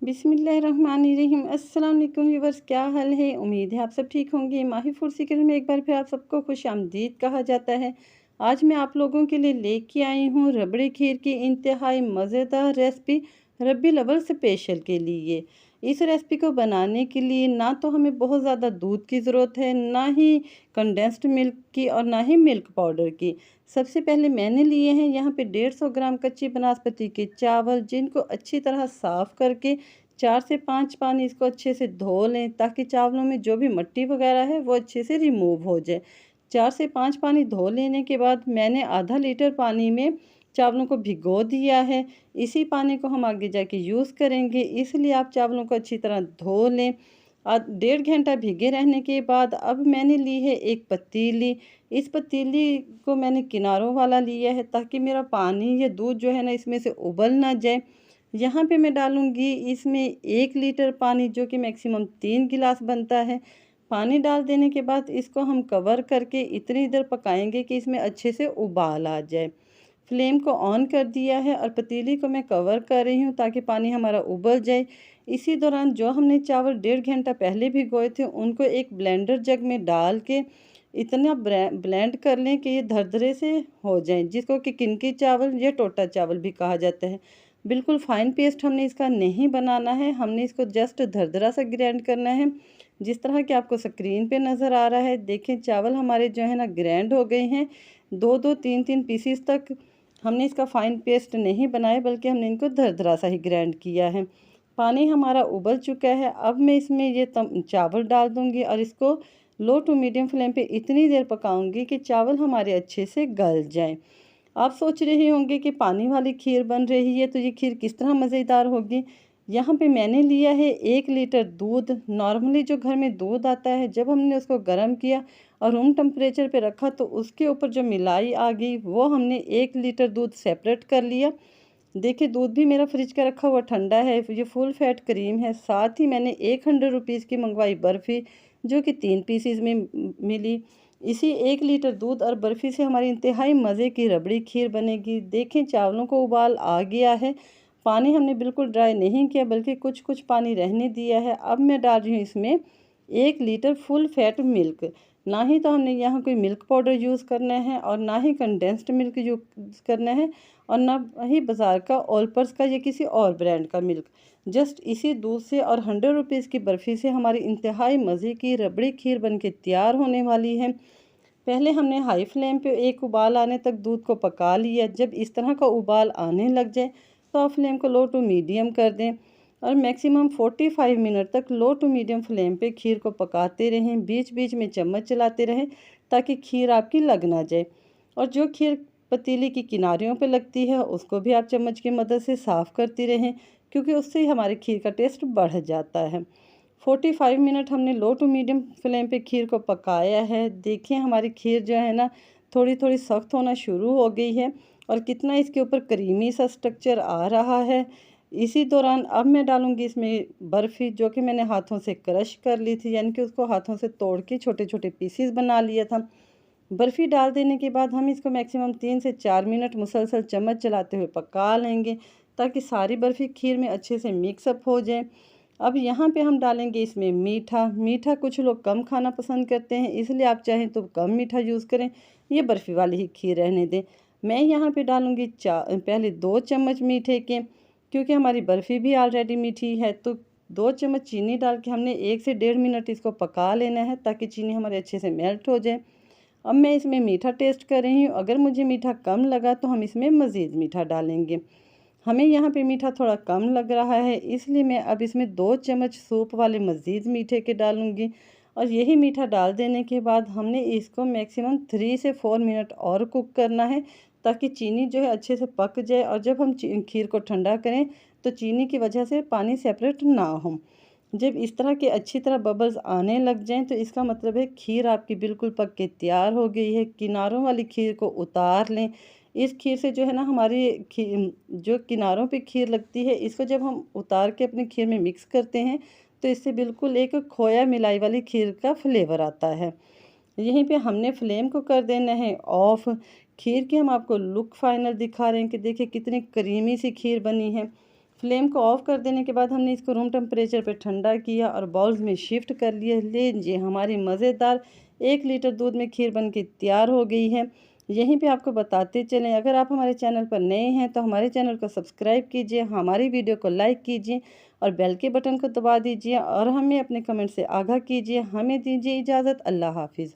बिस्मिल्लाहिर्रहमानिर्रहीम। अस्सलाम वालेकुम व्यूअर्स, क्या हाल है। उम्मीद है आप सब ठीक होंगे। माही फूड सीक्रेट में एक बार फिर आप सबको खुश आमदीद कहा जाता है। आज मैं आप लोगों के लिए लेके आई हूँ रबड़ी खीर की इंतहाई मज़ेदार रेसिपी रबी लवर स्पेशल के लिए। इस रेसिपी को बनाने के लिए ना तो हमें बहुत ज़्यादा दूध की ज़रूरत है, ना ही कंडेंस्ड मिल्क की और ना ही मिल्क पाउडर की। सबसे पहले मैंने लिए हैं यहाँ पे 150 ग्राम कच्ची बनास्पति के चावल, जिनको अच्छी तरह साफ़ करके 4 से 5 पानी इसको अच्छे से धो लें, ताकि चावलों में जो भी मिट्टी वगैरह है वो अच्छे से रिमूव हो जाए। 4 से 5 पानी धो लेने के बाद मैंने आधा लीटर पानी में चावलों को भिगो दिया है। इसी पानी को हम आगे जाके यूज़ करेंगे, इसलिए आप चावलों को अच्छी तरह धो लें। 1.5 घंटा भीगे रहने के बाद अब मैंने ली है एक पतीली। इस पतीली को मैंने किनारों वाला लिया है, ताकि मेरा पानी या दूध जो है ना इसमें से उबल ना जाए। यहाँ पे मैं डालूँगी इसमें 1 लीटर पानी, जो कि मैक्सिमम 3 गिलास बनता है। पानी डाल देने के बाद इसको हम कवर करके इतनी देर पकाएंगे कि इसमें अच्छे से उबाल आ जाए। फ्लेम को ऑन कर दिया है और पतीली को मैं कवर कर रही हूँ, ताकि पानी हमारा उबल जाए। इसी दौरान जो हमने चावल 1.5 घंटा पहले भिगोए थे, उनको एक ब्लेंडर जग में डाल के इतना ब्लेंड कर लें कि ये दरदरे से हो जाएं, जिसको कि किनकी चावल या टोटा चावल भी कहा जाता है। बिल्कुल फाइन पेस्ट हमने इसका नहीं बनाना है, हमने इसको जस्ट दरदरा सा ग्राइंड करना है, जिस तरह कि आपको स्क्रीन पे नज़र आ रहा है। देखें, चावल हमारे जो है ना ग्राइंड हो गए हैं। 2-2 3-3 पीसीस तक हमने इसका फ़ाइन पेस्ट नहीं बनाया, बल्कि हमने इनको दरदरा सा ही ग्राइंड किया है। पानी हमारा उबल चुका है। अब मैं इसमें ये चावल डाल दूँगी और इसको लो टू मीडियम फ्लेम पे इतनी देर पकाऊंगी कि चावल हमारे अच्छे से गल जाएं। आप सोच रहे होंगे कि पानी वाली खीर बन रही है, तो ये खीर किस तरह मज़ेदार होगी। यहाँ पे मैंने लिया है 1 लीटर दूध। नॉर्मली जो घर में दूध आता है, जब हमने उसको गर्म किया और रूम टेम्परेचर पे रखा, तो उसके ऊपर जो मिलाई आ गई, वो हमने 1 लीटर दूध सेपरेट कर लिया। देखिए, दूध भी मेरा फ्रिज का रखा हुआ ठंडा है। ये फुल फैट क्रीम है। साथ ही मैंने 100 रुपीज़ की मंगवाई बर्फ़ी, जो कि 3 पीसीज में मिली। इसी 1 लीटर दूध और बर्फ़ी से हमारी इंतहाई मज़े की रबड़ी खीर बनेगी। देखें, चावलों को उबाल आ गया है। पानी हमने बिल्कुल ड्राई नहीं किया, बल्कि कुछ कुछ पानी रहने दिया है। अब मैं डाल रही हूँ इसमें 1 लीटर फुल फैट मिल्क। ना ही तो हमने यहाँ कोई मिल्क पाउडर यूज़ करना है, और ना ही कंडेंस्ड मिल्क यूज़ करना है, और ना ही बाज़ार का ऑलपर्स का या किसी और ब्रांड का मिल्क। जस्ट इसी दूध से और 100 रुपीज़ की बर्फ़ी से हमारी इंतहाई मज़े की रबड़ी खीर बनके तैयार होने वाली है। पहले हमने हाई फ्लेम पे एक उबाल आने तक दूध को पका लिया। जब इस तरह का उबाल आने लग जाए, तो आप फ्लेम को लो टू मीडियम कर दें और मैक्सिमम 45 मिनट तक लो टू मीडियम फ्लेम पे खीर को पकाते रहें। बीच बीच में चम्मच चलाते रहें, ताकि खीर आपकी लग ना जाए। और जो खीर पतीली की किनारियों पे लगती है, उसको भी आप चम्मच की मदद से साफ़ करती रहें, क्योंकि उससे हमारी खीर का टेस्ट बढ़ जाता है। 45 मिनट हमने लो टू मीडियम फ्लेम पे खीर को पकाया है। देखिए, हमारी खीर जो है ना थोड़ी थोड़ी सख्त होना शुरू हो गई है, और कितना इसके ऊपर क्रीमी सा स्ट्रक्चर आ रहा है। इसी दौरान अब मैं डालूँगी इसमें बर्फ़ी, जो कि मैंने हाथों से क्रश कर ली थी, यानी कि उसको हाथों से तोड़ के छोटे छोटे पीसीस बना लिया था। बर्फ़ी डाल देने के बाद हम इसको मैक्सिमम 3 से 4 मिनट मुसलसल चम्मच चलाते हुए पका लेंगे, ताकि सारी बर्फ़ी खीर में अच्छे से मिक्सअप हो जाए। अब यहाँ पे हम डालेंगे इसमें मीठा। मीठा कुछ लोग कम खाना पसंद करते हैं, इसलिए आप चाहें तो कम मीठा यूज़ करें, ये बर्फ़ी वाली ही खीर रहने दें। मैं यहाँ पे डालूँगी पहले 2 चम्मच मीठे के, क्योंकि हमारी बर्फ़ी भी ऑलरेडी मीठी है। तो 2 चम्मच चीनी डाल के हमने 1 से 1.5 मिनट इसको पका लेना है, ताकि चीनी हमारे अच्छे से मेल्ट हो जाए। अब मैं इसमें मीठा टेस्ट कर रही हूँ। अगर मुझे मीठा कम लगा, तो हम इसमें मज़ीद मीठा डालेंगे। हमें यहाँ पे मीठा थोड़ा कम लग रहा है, इसलिए मैं अब इसमें 2 चम्मच सूप वाले मज़ीद मीठे के डालूँगी। और यही मीठा डाल देने के बाद हमने इसको मैक्सिमम 3 से 4 मिनट और कुक करना है, ताकि चीनी जो है अच्छे से पक जाए। और जब हम खीर को ठंडा करें, तो चीनी की वजह से पानी सेपरेट ना हो। जब इस तरह के अच्छी तरह बबल्स आने लग जाएं, तो इसका मतलब है खीर आपकी बिल्कुल पक के तैयार हो गई है। किनारों वाली खीर को उतार लें। इस खीर से जो है ना हमारी जो किनारों पे खीर लगती है, इसको जब हम उतार के अपनी खीर में मिक्स करते हैं, तो इससे बिल्कुल एक खोया मिलाई वाली खीर का फ्लेवर आता है। यहीं पे हमने फ्लेम को कर देना है ऑफ। खीर की हम आपको लुक फाइनल दिखा रहे हैं कि देखिए कितनी क्रीमी सी खीर बनी है। फ्लेम को ऑफ कर देने के बाद हमने इसको रूम टेम्परेचर पे ठंडा किया और बाउल्स में शिफ्ट कर लिया। लीजिए हमारी मज़ेदार 1 लीटर दूध में खीर बन के तैयार हो गई है। यहीं पे आपको बताते चलें, अगर आप हमारे चैनल पर नए हैं तो हमारे चैनल को सब्सक्राइब कीजिए, हमारी वीडियो को लाइक कीजिए और बेल के बटन को दबा दीजिए और हमें अपने कमेंट से आगाह कीजिए। हमें दीजिए इजाज़त। अल्लाह हाफिज़।